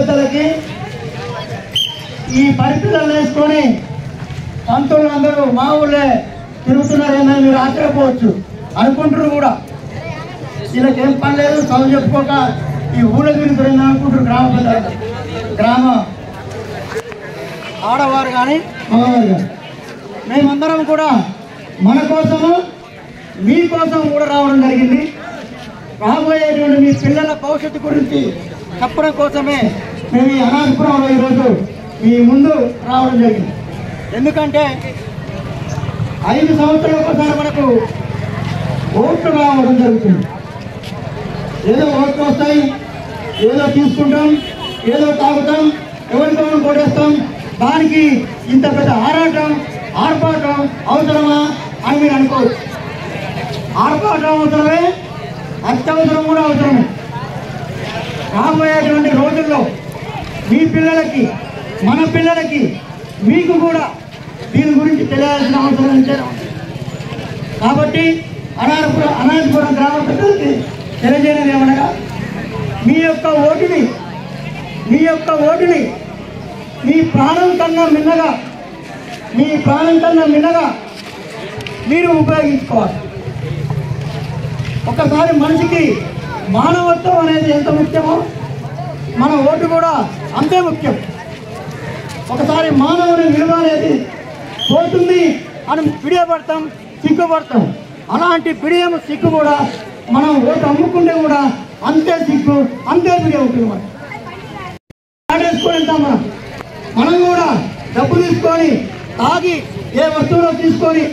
పెద్దలకి ఈ పరిస్థితులను వేసుకొని పంతులు అందరూ మా ఊళ్ళే తిరుగుతున్నారేమని మీరు ఆశ్చర్యపోవచ్చు, అనుకుంటారు కూడా. వీళ్ళకేం పని లేదు, చదువు చెప్పుకోక ఈ ఊళ్ళో తిరుగుతారేమో అనుకుంటారు గ్రామ పెద్దలు, గ్రామ ఆడవారు కానీ మగవారు కానీ. మేమందరం కూడా మన కోసము మీకోసం కూడా రావడం జరిగింది. రాబోయేటువంటి మీ పిల్లల భవిష్యత్తు గురించి చెప్పడం కోసమే మేము ఈ అనాథపురంలో ఈరోజు మీ ముందు రావడం జరిగింది. ఎందుకంటే 5 సంవత్సరాల ఒకసారి మనకు ఓట్లు రావడం జరుగుతుంది. ఏదో ఓట్లు వస్తాయి, ఏదో తీసుకుంటాం, ఏదో తాగుతాం, ఎవరికో కొట్టేస్తాం. దానికి ఇంత పెద్ద ఆర్పాటం అవసరమా అని మీరు అనుకోవచ్చు. ఆర్పాటం అవసరమే, అత్యవసరం కూడా అవసరమే. రాబోయేటువంటి రోజుల్లో మీ పిల్లలకి, మన పిల్లలకి, మీకు కూడా దీని గురించి తెలియాల్సిన అవసరం ఎంతైనా ఉంది. కాబట్టి అనాథపురం గ్రామ పెద్దలకి తెలియజేయడం ఏమనగా మీ యొక్క ఓటుని మీ ప్రాణం కన్నా మిన్నగా మీరు ఉపయోగించుకోవాలి. ఒకసారి మనిషికి మానవత్వం అనేది ఎంత ముఖ్యమో మన ఓటు కూడా అంతే ముఖ్యం. ఒకసారి మానవుని విలువ అనేది పోతుంది అని పిడియపడతాం, సిగ్గుపడతాం. అలాంటి పిడియం సిగ్గు కూడా మనం ఓటు అమ్ముకుంటే కూడా అంతే సిగ్గు, అంతే పిడియ ఉంటుంది. వేసుకొని వెళ్తాం. మనం కూడా డబ్బు తీసుకొని తాగి ఏ వస్తువులో తీసుకొని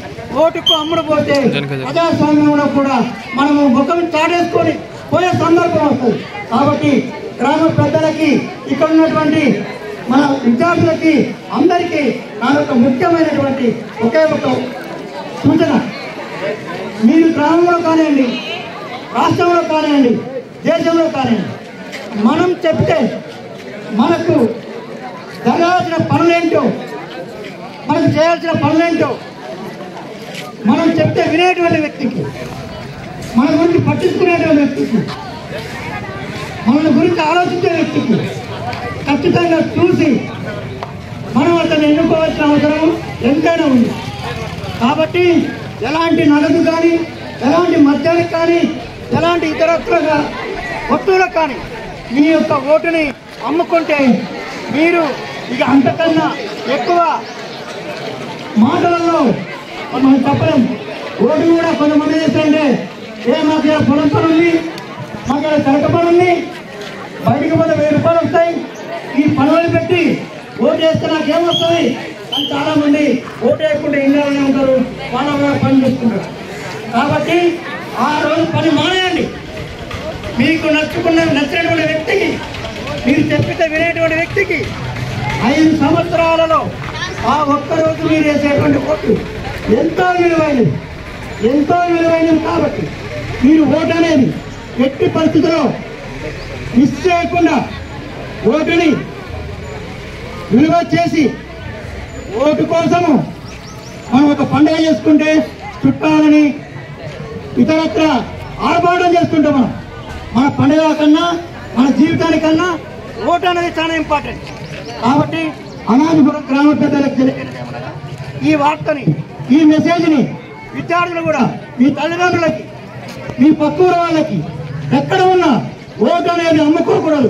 ఓటుకు అమ్ముడుపోతే ప్రజాస్వామ్యంలో కూడా మనము ముఖం చాటేసుకొని పోయే సందర్భం వస్తుంది. కాబట్టి గ్రామ పెద్దలకి, ఇక్కడ ఉన్నటువంటి మన విద్యార్థులకి అందరికీ నా యొక్క ముఖ్యమైనటువంటి ఒకే ఒక సూచన, మీరు గ్రామంలో కానివ్వండి, రాష్ట్రంలో కానివ్వండి, దేశంలో కానివ్వండి, మనం చెప్తే మనకు జరగాల్సిన పనులేంటో, మనకు చేయాల్సిన పనులేంటో మనం చెప్తే వినేటువంటి వ్యక్తికి, మన గురించి పట్టించుకునేటువంటి వ్యక్తికి, మన గురించి ఆలోచించే వ్యక్తికి ఖచ్చితంగా చూసి మనం అతన్ని ఎన్నుకోవాల్సిన అవసరం ఎంతైనా ఉంది. కాబట్టి ఎలాంటి నగదు కానీ, ఎలాంటి మద్యానికి కానీ, ఎలాంటి ఇతరత్ర వస్తువులకు కానీ మీ యొక్క ఓటుని అమ్ముకుంటే మీరు ఇక అంతకన్నా ఎక్కువ మాటలలో మనం చెప్పలేం. ఓటు కూడా కొంతమంది చేస్తుంటే మాకు పొలం పని ఉంది, మాకు కరెంట పని ఉంది, బయటకు పోతే 1000 రూపాయలు వస్తాయి, ఈ పనులు పెట్టి ఓటు వేస్తే నాకేమొస్తుంది అని చాలా మంది ఓటు వేయకుండా ఇండియాలోనే ఉంటారు, వాళ్ళ పని చేసుకుంటారు. కాబట్టి ఆ రోజు పని మానేయండి. మీకు నచ్చినటువంటి వ్యక్తికి, మీరు చెప్పితే వినేటువంటి వ్యక్తికి 5 సంవత్సరాలలో ఆ ఒక్కరోజు మీరు వేసేటువంటి ఓటు ఎంతో విలువైనది. కాబట్టి మీరు ఓటు అనేది ఎట్టి పరిస్థితుల్లో మిస్ చేయకుండా ఓటుని విలువ చేసి, ఓటు కోసము మనం ఒక పండుగ చేసుకుంటే చుట్టాలని ఇతరత్ర ఆర్భాటం చేస్తుంటాం. మన పండుగ కన్నా, మన జీవితానికన్నా ఓటు అనేది చాలా ఇంపార్టెంట్. కాబట్టి అనాథపురం గ్రామ పెద్దలకు తెలియజేయడం ఈ వార్తని, ఈ మెసేజ్ని విద్యార్థులు కూడా, మీ తల్లిదండ్రులకి, మీ పక్కూరు వాళ్ళకి ఎక్కడ ఉన్నా ఓటు అనేది అమ్ముకోకూడదు.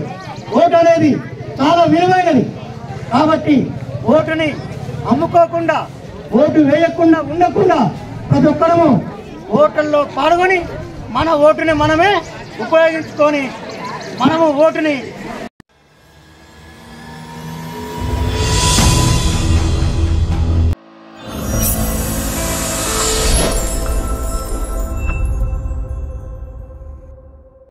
ఓటు అనేది చాలా విలువైనది. కాబట్టి ఓటుని అమ్ముకోకుండా, ఓటు వేయకుండా ఉండకుండా ప్రతి ఒక్కరము ఓట్లలో పాల్గొని మన ఓటుని మనమే ఉపయోగించుకొని మనము ఓటుని